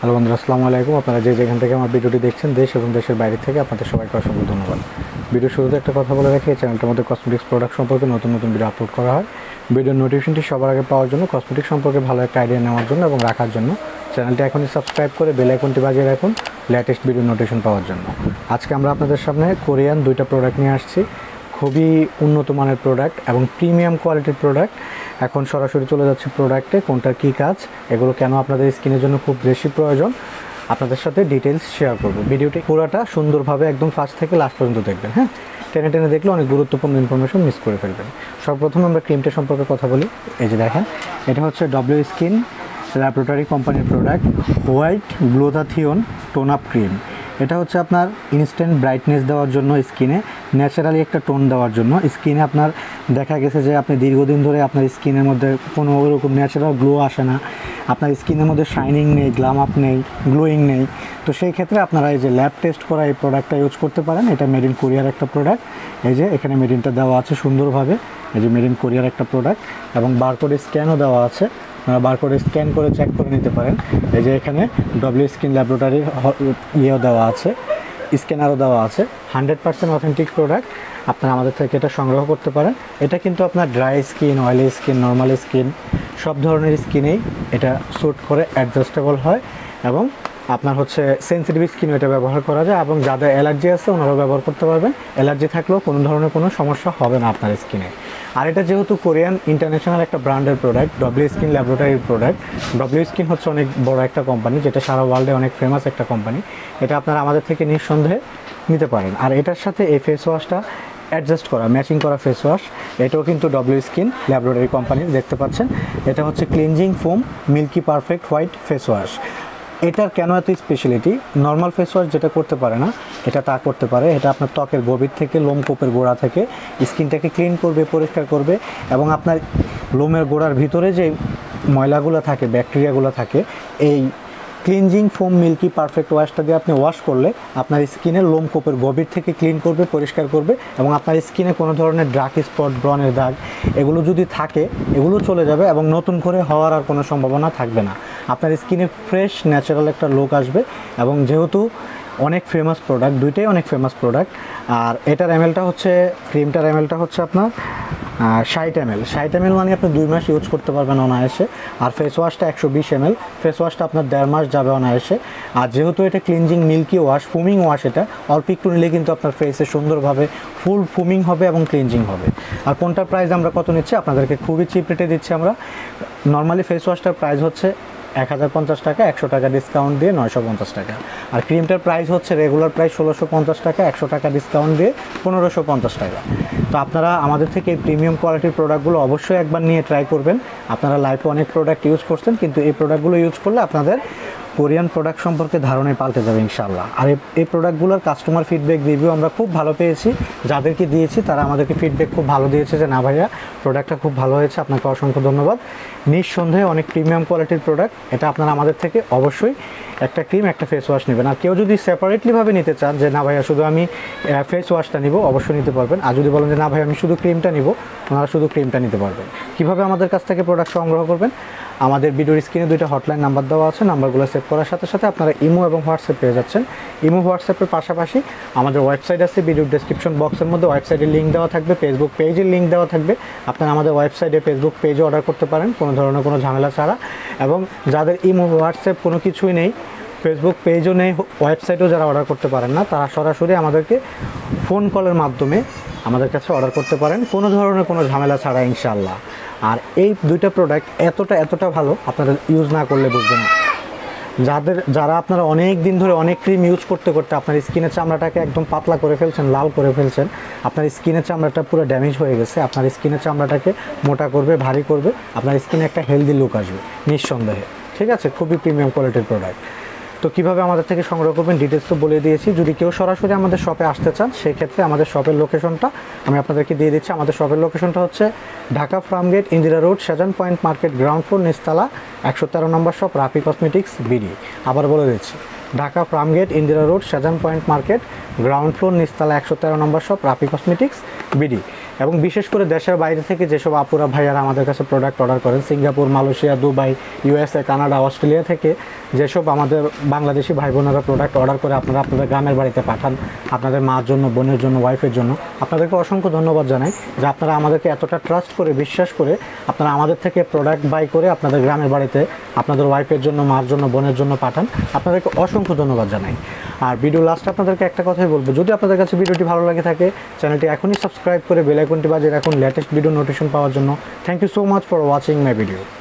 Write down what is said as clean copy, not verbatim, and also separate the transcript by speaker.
Speaker 1: Hello বন্ধুরা, আসসালামু আলাইকুম। আপনারা যে যেখান থেকে আমার ভিডিওটি দেখছেন, দেশ এবং দেশের বাইরে থেকে, আপনাদের সবাইকে অসংখ্য ধন্যবাদ। ভিডিওর শুরুতে একটা কথা বলে রাখি, এই চ্যানেলটার মধ্যে কসমেটিক্স প্রোডাক্ট সম্পর্কে নতুন নতুন ভিডিও আপলোড করা হয়। ভিডিওর নোটিফিকেশনটি সবার আগে পাওয়ার জন্য, কসমেটিক্স সম্পর্কে ভালো একটা আইডিয়া নেওয়ার জন্য এবং রাখার জন্য চ্যানেলটি এখনই সাবস্ক্রাইব করে বেল আইকনটি বাজিয়ে রাখুন লেটেস্ট ভিডিও নোটিফিকেশন পাওয়ার জন্য। আজকে আমরা আপনাদের সামনে কোরিয়ান দুইটা প্রোডাক্ট নিয়ে আসছি, খুবই উন্নত মানের প্রোডাক্ট এবং প্রিমিয়াম কোয়ালিটির প্রোডাক্ট। এখন সরাসরি চলে যাচ্ছে প্রোডাক্টে, কোনটার কী কাজ, এগুলো কেন আপনাদের স্কিনের জন্য খুব বেশি প্রয়োজন, আপনাদের সাথে ডিটেলস শেয়ার করব। ভিডিওটি পুরোটা সুন্দরভাবে একদম ফার্স্ট থেকে লাস্ট পর্যন্ত দেখবেন। হ্যাঁ, টেনে টেনে দেখলে অনেক গুরুত্বপূর্ণ ইনফরমেশন মিস করে ফেলবেন। সর্বপ্রথম আমরা ক্রিমটা সম্পর্কে কথা বলি। এই যে দেখেন, এটা হচ্ছে ডব্লিউ স্কিন ল্যাবরেটরি কোম্পানির product white glutathione tone up cream. এটা হচ্ছে আপনার ইনস্ট্যান্ট ব্রাইটনেস দেওয়ার জন্য, স্কিনে ন্যাচারালি একটা টোন দেওয়ার জন্য। স্কিনে আপনার দেখা গেছে যে আপনি দীর্ঘদিন ধরে আপনার স্কিনের মধ্যে কোনো ওরকম ন্যাচারাল গ্লো আসে না, আপনার স্কিনের মধ্যে শাইনিং নেই, গ্লাম আপ নেই, গ্লোয়িং নেই। তো সেই ক্ষেত্রে আপনারা এই যে ল্যাব টেস্ট করা এই প্রোডাক্টটা ইউজ করতে পারেন। এটা মেড ইন কোরিয়ার একটা প্রোডাক্ট। এই যে এখানে মেড ইনটা দেওয়া আছে সুন্দরভাবে, এই যে মেড ইন কোরিয়ার একটা প্রোডাক্ট এবং বারকোড স্ক্যানও দেওয়া আছে। বারকোডে স্ক্যান করে চেক করে নিতে পারেন। এই যে এখানে ডব্লিউ স্কিন ল্যাবরেটরির ইয়েও দেওয়া আছে, স্ক্যানারও দেওয়া আছে। 100% অথেন্টিক প্রোডাক্ট, আপনারা আমাদের থেকে এটা সংগ্রহ করতে পারেন। এটা কিন্তু আপনার dry skin, oily skin, normal skin সব ধরনের স্কিনেই এটা স্যুট করে, অ্যাডজাস্টেবল হয় এবং আপনার হচ্ছে সেন্সিটিভ স্কিনও এটা ব্যবহার করা যায় এবং যাদের অ্যালার্জি আছে ওনারাও ব্যবহার করতে পারবেন। অ্যালার্জি থাকলেও কোনো ধরনের কোনো সমস্যা হবে না আপনার স্কিনে। আর এটা যেহেতু কোরিয়ান ইন্টারন্যাশনাল একটা ব্র্যান্ডের প্রোডাক্ট, ডব্লিউ স্কিন ল্যাবরেটরির প্রোডাক্ট। ডব্লিউ স্কিন হচ্ছে অনেক বড় একটা কোম্পানি, যেটা সারা ওয়ার্ল্ডে অনেক ফেমাস একটা কোম্পানি। এটা আপনারা আমাদের থেকে নিঃসন্দেহে নিতে পারেন। আর এটার সাথে এই ফেস ওয়াশটা অ্যাডজাস্ট করা, ম্যাচিং করা ফেস ওয়াশ, এটাও কিন্তু ডব্লিউ স্কিন ল্যাবরেটরি কোম্পানির, দেখতে পাচ্ছেন। এটা হচ্ছে cleansing foam milky perfect white face wash. এটার কেন এত স্পেশালিটি, নর্মাল ফেস ওয়াশ যেটা করতে পারে না এটা তা করতে পারে। এটা আপনার ত্বকের গভীর থেকে, লোমকূপের গোড়া থেকে স্কিনটাকে ক্লিন করবে, পরিষ্কার করবে এবং আপনার লোমের গোড়ার ভিতরে যে ময়লাগুলো থাকে, ব্যাকটেরিয়াগুলো থাকে, এই ক্লিনজিং ফোম মিল্কি পারফেক্ট ওয়াশটা দিয়ে আপনি ওয়াশ করলে আপনার স্কিনের লোমকূপের গভীর থেকে ক্লিন করবে, পরিষ্কার করবে এবং আপনার স্কিনে কোনো ধরনের ডার্ক স্পট, ব্রণের দাগ এগুলো যদি থাকে এগুলো চলে যাবে এবং নতুন করে হওয়ার আর কোনো সম্ভাবনা থাকবে না। আপনার স্কিনে ফ্রেশ ন্যাচারাল একটা লুক আসবে। এবং যেহেতু অনেক ফেমাস প্রোডাক্ট, দুইটাই অনেক ফেমাস প্রোডাক্ট। আর এটার এমএলটা হচ্ছে, ক্রিমটার এমএলটা হচ্ছে আপনার 60 ml। 60 ml মানে আপনি 2 মাস ইউজ করতে পারবেন অনায়াসে। আর ফেস ওয়াশটা 120 ml, ফেস ওয়াশটা আপনার 1.5 মাস যাবে অনায়াসে। আর যেহেতু এটা ক্লিনজিং মিল্কি ওয়াশ, ফুমিং ওয়াশ, এটা অল্প একটু নিলে কিন্তু আপনার ফেসে সুন্দরভাবে ফুল ফুমিং হবে এবং ক্লিনজিং হবে। আর কোনটার প্রাইস আমরা কত নিচ্ছি আপনাদেরকে খুবই চিপ রেটে দিচ্ছি আমরা। নর্মালি ফেস ওয়াশটার প্রাইস হচ্ছে 1050 টাকা, 100 টাকা ডিসকাউন্ট দিয়ে 950 টাকা। আর ক্রিমটার প্রাইস হচ্ছে রেগুলার প্রাইস 1650 টাকা, 100 টাকা ডিসকাউন্ট দিয়ে 1550 টাকা। তো আপনারা আমাদের থেকে এই প্রিমিয়াম কোয়ালিটির প্রোডাক্টগুলো অবশ্যই একবার নিয়ে ট্রাই করবেন। আপনারা লাইফে অনেক প্রোডাক্ট ইউজ করছেন, কিন্তু এই প্রোডাক্টগুলো ইউজ করলে আপনাদের কোরিয়ান প্রোডাক্ট সম্পর্কে ধারণাই পাল্টে যাবে ইনশাআল্লাহ। আর এই প্রোডাক্টগুলোর কাস্টমার ফিডব্যাক রিভিউ আমরা খুব ভালো পেয়েছি। যাদেরকে দিয়েছি তারা আমাদেরকে ফিডব্যাক খুব ভালো দিয়েছে যে না ভাইয়া প্রোডাক্টটা খুব ভালো হয়েছে, আপনাকে অসংখ্য ধন্যবাদ। নিঃসন্দেহে অনেক প্রিমিয়াম কোয়ালিটির প্রোডাক্ট। এটা আপনারা আমাদের থেকে অবশ্যই একটা ক্রিম, একটা ফেস ওয়াশ নেবেন। আর কেউ যদি সেপারেটলিভাবে নিতে চান যে না ভাইয়া শুধু আমি ফেস ওয়াশটা নিব, অবশ্যই নিতে পারবেন। আর যদি বলেন যে না ভাই আমি শুধু ক্রিমটা নিব, ওনারা শুধু ক্রিমটা নিতে পারবেন। কীভাবে আমাদের কাছ থেকে প্রোডাক্ট সংগ্রহ করবেন, আমাদের ভিডিওর স্ক্রিনে 2টা হটলাইন নাম্বার দেওয়া আছে। নাম্বারগুলো সেভ করার সাথে সাথে আপনারা ইমো এবং হোয়াটসঅ্যাপ পেয়ে যাচ্ছেন। ইমো হোয়াটসঅ্যাপের পাশাপাশি আমাদের ওয়েবসাইট আছে, ভিডিওর ডেসক্রিপশন বক্সের মধ্যে ওয়েবসাইটের লিঙ্ক দেওয়া থাকবে, ফেসবুক পেজের লিঙ্ক দেওয়া থাকবে। আপনারা আমাদের ওয়েবসাইটে, ফেসবুক পেজে অর্ডার করতে পারেন কোনো ধরনের কোনো ঝামেলা ছাড়া। এবং যাদের ইমো হোয়াটসঅ্যাপ কোনো কিছুই নেই, ফেসবুক পেজও নেই, ওয়েবসাইটেও যারা অর্ডার করতে পারেন না, তারা সরাসরি আমাদেরকে ফোন কলের মাধ্যমে আমাদের কাছে অর্ডার করতে পারেন কোনো ধরনের কোনো ঝামেলা ছাড়া ইনশাআল্লাহ। আর এই 2টা প্রোডাক্ট এতটা ভালো আপনারা ইউজ না করলে বুঝবেন না। যারা আপনারা অনেক দিন ধরে অনেক ক্রিম ইউজ করতে করতে আপনার স্কিনের চামড়াটাকে একদম পাতলা করে ফেলছেন, লাল করে ফেলছেন, আপনার স্কিনের চামড়াটা পুরো ড্যামেজ হয়ে গেছে, আপনার স্কিনের চামড়াটাকে মোটা করবে, ভারী করবে, আপনার স্কিনে একটা হেলদি লুক আসবে নিঃসন্দেহে। ঠিক আছে, খুবই প্রিমিয়াম কোয়ালিটির প্রোডাক্ট। তো কীভাবে আমাদের থেকে সংগ্রহ করবেন ডিটেলস তো বলে দিয়েছি। যদি কেউ সরাসরি আমাদের শপে আসতে চান সেই ক্ষেত্রে আমাদের শপের লোকেশনটা আমি আপনাদেরকে দিয়ে দিচ্ছি। আমাদের শপের লোকেশনটা হচ্ছে Dhaka Farmgate, Indira road, Shahjahan point market, ground floor, নিচতলা, 113 number shop Rafi cosmetics BD. আবার বলে দিচ্ছি, Dhaka Farmgate, Indira road, Shahjahan point market, ground floor, নিচতলা 113 number shop Rafi cosmetics BD. এবং বিশেষ করে দেশের বাইরে থেকে যেসব আপুরা ভাইয়ারা আমাদের কাছে প্রোডাক্ট অর্ডার করেন, Singapore, Malaysia, Dubai, USA, Canada, Australia থেকে যেসব আমাদের বাংলাদেশি ভাই বোনেরা প্রোডাক্ট অর্ডার করে আপনারা আপনাদের গ্রামের বাড়িতে পাঠান, আপনাদের মার জন্য, বোনের জন্য, ওয়াইফের জন্য, আপনাদেরকে অসংখ্য ধন্যবাদ জানাই যে আপনারা আমাদেরকে এতটা ট্রাস্ট করে, বিশ্বাস করে আপনারা আমাদের থেকে প্রোডাক্ট বাই করে আপনাদের গ্রামের বাড়িতে আপনাদের ওয়াইফের জন্য, মার জন্য, বোনের জন্য পাঠান। আপনাদেরকে অসংখ্য ধন্যবাদ জানাই। আর ভিডিও লাস্টে আপনাদেরকে একটা কথাই বলবো, যদি আপনাদের কাছে ভিডিওটি ভালো লাগে থাকে, চ্যানেলটি এখনই সাবস্ক্রাইব করে বেল আইকনটি বাজিয়ে রাখুন লেটেস্ট ভিডিও নোটিফিকেশন পাওয়ার জন্য। Thank you so much for watching my video.